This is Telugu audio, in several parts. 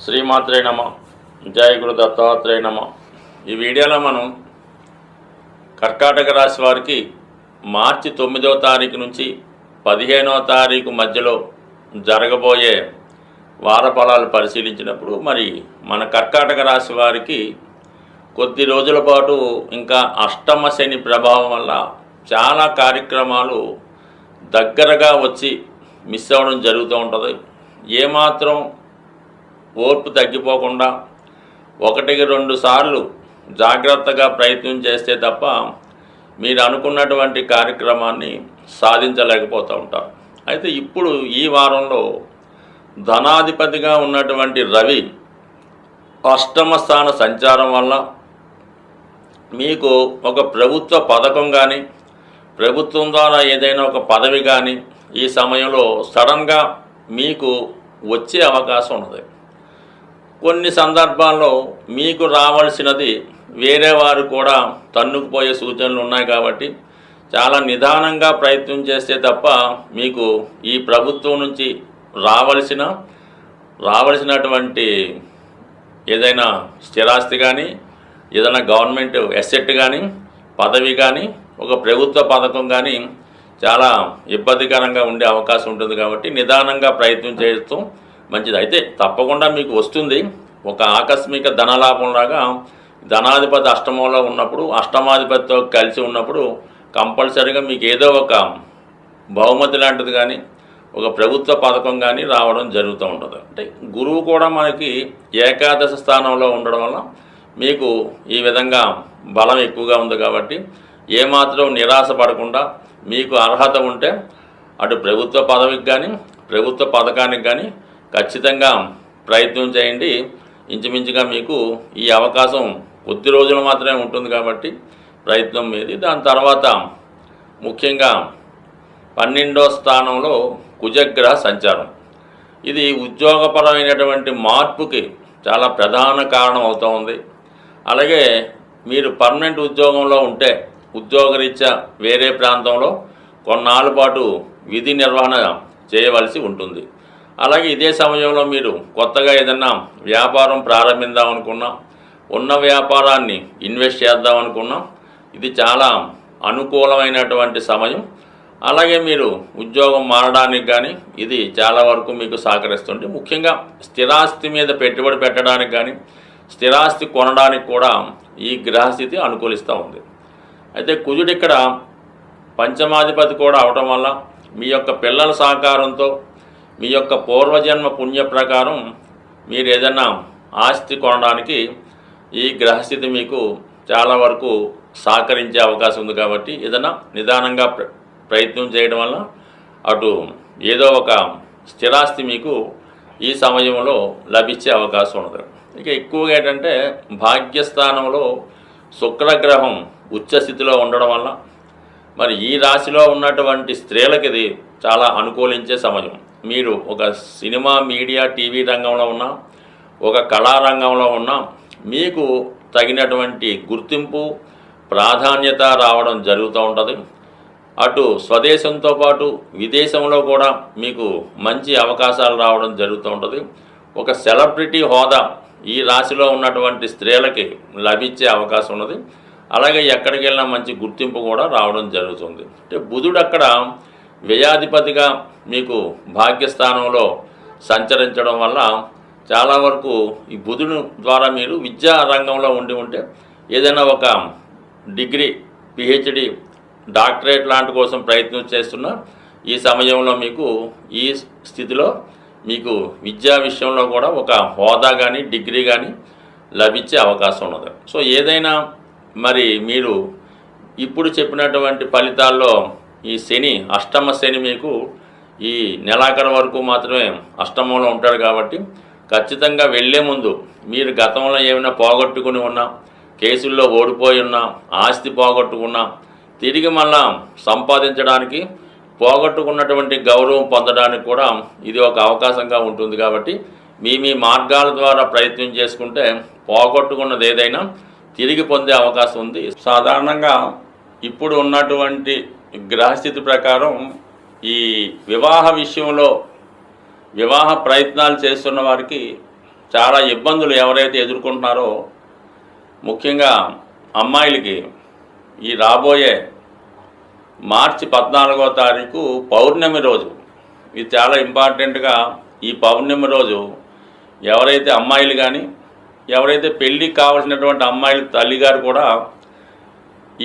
శ్రీమాత్రే నమ. జయ గురు దత్తాత్రేయ నమ. ఈ వీడియోలో మనం కర్కాటక రాశి వారికి మార్చి 9వ తారీఖు నుంచి 15వ తారీఖు మధ్యలో జరగబోయే వార ఫలాలు పరిశీలించినప్పుడు మరి మన కర్కాటక రాశి వారికి కొద్ది రోజుల పాటు ఇంకా అష్టమ శని ప్రభావం వల్ల చాలా కార్యక్రమాలు దగ్గరగా వచ్చి మిస్ అవ్వడం జరుగుతూ ఉంటుంది. ఏమాత్రం ఓర్పు తగ్గిపోకుండా 1-2 సార్లు జాగ్రత్తగా ప్రయత్నం చేస్తే తప్ప మీరు అనుకున్నటువంటి కార్యక్రమాన్ని సాధించలేకపోతూ ఉంటారు. అయితే ఇప్పుడు ఈ వారంలో ధనాధిపతిగా ఉన్నటువంటి రవి అష్టమ స్థాన సంచారం వల్ల మీకు ఒక ప్రభుత్వ పథకం కానీ ప్రభుత్వం ద్వారా ఏదైనా ఒక పదవి కానీ ఈ సమయంలో సడన్గా మీకు వచ్చే అవకాశం ఉన్నది. కొన్ని సందర్భాల్లో మీకు రావాల్సినది వేరే వారు కూడా తన్నుకుపోయే సూచనలు ఉన్నాయి కాబట్టి చాలా నిదానంగా ప్రయత్నం చేస్తే తప్ప మీకు ఈ ప్రభుత్వం నుంచి రావలసినటువంటి ఏదైనా స్థిరాస్తి కానీ ఏదైనా గవర్నమెంట్ అసెట్ కానీ పదవి కానీ ఒక ప్రభుత్వ పథకం కానీ చాలా ఇబ్బందికరంగా ఉండే అవకాశం ఉంటుంది. కాబట్టి నిదానంగా ప్రయత్నం చేస్తూ మంచిది. అయితే తప్పకుండా మీకు వస్తుంది. ఒక ఆకస్మిక ధనలాభంలాగా ధనాధిపతి అష్టమంలో ఉన్నప్పుడు అష్టమాధిపతితో కలిసి ఉన్నప్పుడు కంపల్సరీగా మీకు ఏదో ఒక బహుమతి లాంటిది కానీ ఒక ప్రభుత్వ పథకం కానీ రావడం జరుగుతూ ఉంటుంది. అంటే గురువు కూడా మనకి ఏకాదశ స్థానంలో ఉండడం వల్ల మీకు ఈ విధంగా బలం ఎక్కువగా ఉంది. కాబట్టి ఏమాత్రం నిరాశ పడకుండా మీకు అర్హత ఉంటే అటు ప్రభుత్వ పదవికి కానీ ప్రభుత్వ పథకానికి కానీ ఖచ్చితంగా ప్రయత్నం చేయండి. ఇంచుమించుగా మీకు ఈ అవకాశం కొద్ది రోజులు మాత్రమే ఉంటుంది కాబట్టి ప్రయత్నం మీది. దాని తర్వాత ముఖ్యంగా 12వ స్థానంలో కుజగ్రహ సంచారం, ఇది ఉద్యోగపరమైనటువంటి మార్పుకి చాలా ప్రధాన కారణం అవుతూ ఉంది. అలాగే మీరు పర్మనెంట్ ఉద్యోగంలో ఉంటే ఉద్యోగరీత్యా వేరే ప్రాంతంలో కొన్నాళ్ళ పాటు విధి నిర్వహణ చేయవలసి ఉంటుంది. అలాగే ఇదే సమయంలో మీరు కొత్తగా ఏదన్నా వ్యాపారం ప్రారంభిద్దామనుకున్నా, ఉన్న వ్యాపారాన్ని ఇన్వెస్ట్ చేద్దామనుకున్నా ఇది చాలా అనుకూలమైనటువంటి సమయం. అలాగే మీరు ఉద్యోగం మారడానికి కానీ ఇది చాలా వరకు మీకు సహకరిస్తుంది. ముఖ్యంగా స్థిరాస్తి మీద పెట్టుబడి పెట్టడానికి కానీ స్థిరాస్తి కొనడానికి కూడా ఈ గ్రహస్థితి అనుకూలిస్తూ ఉంది. అయితే కుజుడు ఇక్కడ పంచమాధిపతి కూడా అవటం వల్ల మీ యొక్క పిల్లల సహకారంతో మీ యొక్క పూర్వజన్మ పుణ్య ప్రకారం మీరు ఏదైనా ఆస్తి కొనడానికి ఈ గ్రహస్థితి మీకు చాలా వరకు సహకరించే అవకాశం ఉంది. కాబట్టి ఏదైనా నిదానంగా ప్రయత్నం చేయడం వల్ల అటు ఏదో ఒక స్థిరాస్తి మీకు ఈ సమయంలో లభించే అవకాశం ఉంది. ఇక ఎక్కువగా ఏంటంటే భాగ్యస్థానంలో శుక్రగ్రహం ఉచ్చస్థితిలో ఉండడం వల్ల మరి ఈ రాశిలో ఉన్నటువంటి స్త్రీలకి ఇది చాలా అనుకూలించే సమయం. మీరు ఒక సినిమా మీడియా టీవీ రంగంలో ఉన్నా ఒక కళారంగంలో ఉన్నా మీకు తగినటువంటి గుర్తింపు ప్రాధాన్యత రావడం జరుగుతూ ఉంటుంది. అటు స్వదేశంతో పాటు విదేశంలో కూడా మీకు మంచి అవకాశాలు రావడం జరుగుతూ ఉంటుంది. ఒక సెలబ్రిటీ హోదా ఈ రాశిలో ఉన్నటువంటి స్త్రీలకి లభించే అవకాశం ఉన్నది. అలాగే ఎక్కడికి వెళ్ళినా మంచి గుర్తింపు కూడా రావడం జరుగుతుంది. అంటే బుధుడు అక్కడ వ్యయాధిపతిగా మీకు భాగ్యస్థానంలో సంచరించడం వల్ల చాలా వరకు ఈ బుధుడు ద్వారా మీరు విద్యా రంగంలో ఉంటే ఏదైనా ఒక డిగ్రీ పిహెచ్డి డాక్టరేట్ లాంటి కోసం ప్రయత్నం చేస్తున్న ఈ సమయంలో మీకు ఈ స్థితిలో మీకు విద్యా విషయంలో కూడా ఒక హోదా కానీ డిగ్రీ కానీ లభించే అవకాశం ఉన్నది. సో ఏదైనా మరి మీరు ఇప్పుడు చెప్పినటువంటి ఫలితాల్లో ఈ శని అష్టమ శని మీకు ఈ నెలాఖరు వరకు మాత్రమే అష్టమంలో ఉంటాడు. కాబట్టి ఖచ్చితంగా వెళ్ళే ముందు మీరు గతంలో ఏమైనా పోగొట్టుకుని ఉన్నా, కేసుల్లో ఓడిపోయి ఉన్నా, ఆస్తి పోగొట్టుకున్నా తిరిగి మళ్ళా సంపాదించడానికి పోగొట్టుకున్నటువంటి గౌరవం పొందడానికి కూడా ఇది ఒక అవకాశంగా ఉంటుంది. కాబట్టి మీ మార్గాల ద్వారా ప్రయత్నం చేసుకుంటే పోగొట్టుకున్నది ఏదైనా తిరిగి పొందే అవకాశం ఉంది. సాధారణంగా ఇప్పుడు ఉన్నటువంటి గ్రహస్థితి ప్రకారం ఈ వివాహ విషయంలో వివాహ ప్రయత్నాలు చేస్తున్న వారికి చాలా ఇబ్బందులు ఎవరైతే ఎదుర్కొంటున్నారో ముఖ్యంగా అమ్మాయిలకి ఈ రాబోయే మార్చి 14వ తారీఖు పౌర్ణమి రోజు, ఇది చాలా ఇంపార్టెంట్గా ఈ పౌర్ణమి రోజు ఎవరైతే అమ్మాయిలు కానీ ఎవరైతే పెళ్ళికి కావాల్సినటువంటి అమ్మాయిల తల్లిగారు కూడా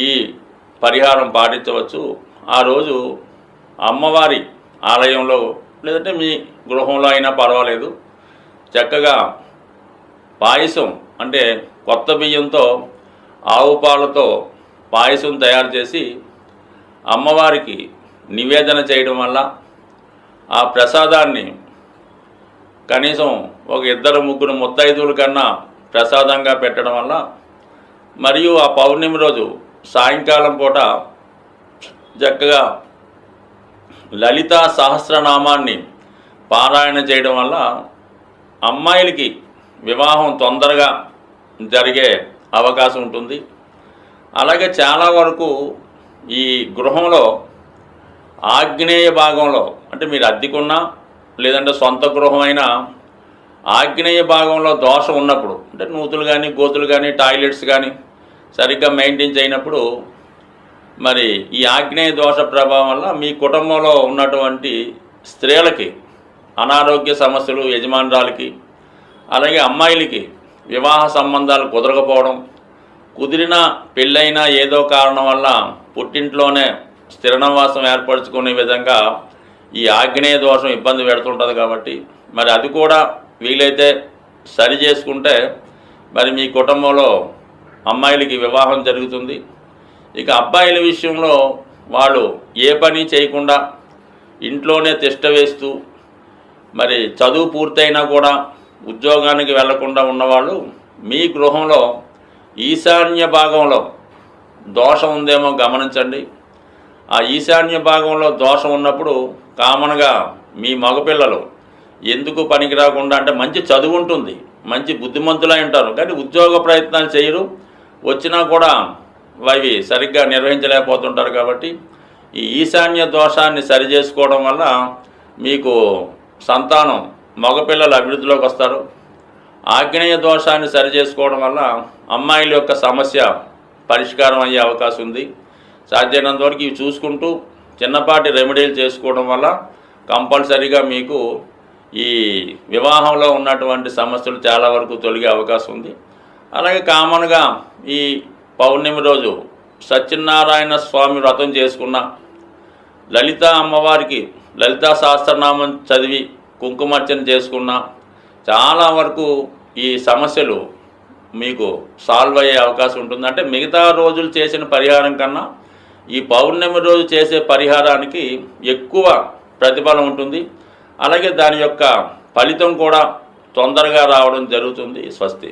ఈ పరిహారం పాటించవచ్చు. ఆ రోజు అమ్మవారి ఆలయంలో లేదంటే మీ గృహంలో అయినా పర్వాలేదు, చక్కగా పాయసం అంటే కొత్త బియ్యంతో ఆవు పాలతో పాయసం తయారు చేసి అమ్మవారికి నివేదన చేయడం వల్ల ఆ ప్రసాదాన్ని కనీసం ఒక 2-3 ముత్తైదువుల కన్నా ప్రసాదంగా పెట్టడం వల్ల, మరియు ఆ పౌర్ణమి రోజు సాయంకాలం పూట చక్కగా లలితా సహస్రనామాన్ని పారాయణ చేయడం వల్ల అమ్మాయిలకి వివాహం తొందరగా జరిగే అవకాశం ఉంటుంది. అలాగే చాలా వరకు ఈ గృహంలో ఆగ్నేయ భాగంలో, అంటే మీరు అద్దెకున్నా లేదంటే సొంత గృహమైనా ఆగ్నేయ భాగంలో దోషం ఉన్నప్పుడు, అంటే నూతులు కానీ గోతులు కానీ టాయిలెట్స్ కానీ సరిగ్గా మెయింటైన్ చేయనప్పుడు, మరి ఈ ఆగ్నేయ దోష ప్రభావం వల్ల మీ కుటుంబంలో ఉన్నటువంటి స్త్రీలకి అనారోగ్య సమస్యలు, యజమానురాలకి అలాగే అమ్మాయిలకి వివాహ సంబంధాలు కుదరకపోవడం, కుదిరిన పెళ్ళైనా ఏదో కారణం వల్ల పుట్టింట్లోనే స్థిర నివాసం ఏర్పరచుకునే విధంగా ఈ ఆగ్నేయ దోషం ఇబ్బంది పెడుతుంటుంది. కాబట్టి మరి అది కూడా వీలైతే సరి చేసుకుంటే మరి మీ కుటుంబంలో అమ్మాయిలకి వివాహం జరుగుతుంది. ఇక అబ్బాయిల విషయంలో వాళ్ళు ఏ పని చేయకుండా ఇంట్లోనే తిష్ట వేస్తూ మరి చదువు పూర్తయినా కూడా ఉద్యోగానికి వెళ్లకుండా ఉన్నవాళ్ళు మీ గృహంలో ఈశాన్య భాగంలో దోషం ఉందేమో గమనించండి. ఆ ఈశాన్య భాగంలో దోషం ఉన్నప్పుడు కామన్గా మీ మగపిల్లలు ఎందుకు పనికి రాకుండా, అంటే మంచి చదువు ఉంటుంది, మంచి బుద్ధిమంతులై ఉంటారు, కానీ ఉద్యోగ ప్రయత్నాలు చేయరు, వచ్చినా కూడా అవి సరిగ్గా నిర్వహించలేకపోతుంటారు. కాబట్టి ఈ ఈశాన్య దోషాన్ని సరి చేసుకోవడం వల్ల మీకు సంతానం మగపిల్లలు అభివృద్ధిలోకి వస్తారు. ఆగ్నేయ దోషాన్ని సరి చేసుకోవడం వల్ల అమ్మాయిల యొక్క సమస్య పరిష్కారం అయ్యే అవకాశం ఉంది. సాధ్యమైనంత వరకు ఇవి చూసుకుంటూ చిన్నపాటి రెమెడీలు చేసుకోవడం వల్ల కంపల్సరీగా మీకు ఈ వివాహంలో ఉన్నటువంటి సమస్యలు చాలా వరకు తొలగే అవకాశం ఉంది. అలాగే కామన్గా ఈ పౌర్ణమి రోజు సత్యనారాయణ స్వామి వ్రతం చేసుకున్న, లలితా అమ్మవారికి లలితా సహస్రనామం చదివి కుంకుమార్చన చేసుకున్న చాలా వరకు ఈ సమస్యలు మీకు సాల్వ్ అయ్యే అవకాశం ఉంటుంది. అంటే మిగతా రోజులు చేసిన పరిహారం కన్నా ఈ పౌర్ణమి రోజు చేసే పరిహారానికి ఎక్కువ ప్రతిఫలం ఉంటుంది. అలాగే దాని యొక్క ఫలితం కూడా తొందరగా రావడం జరుగుతుంది. స్వస్తి.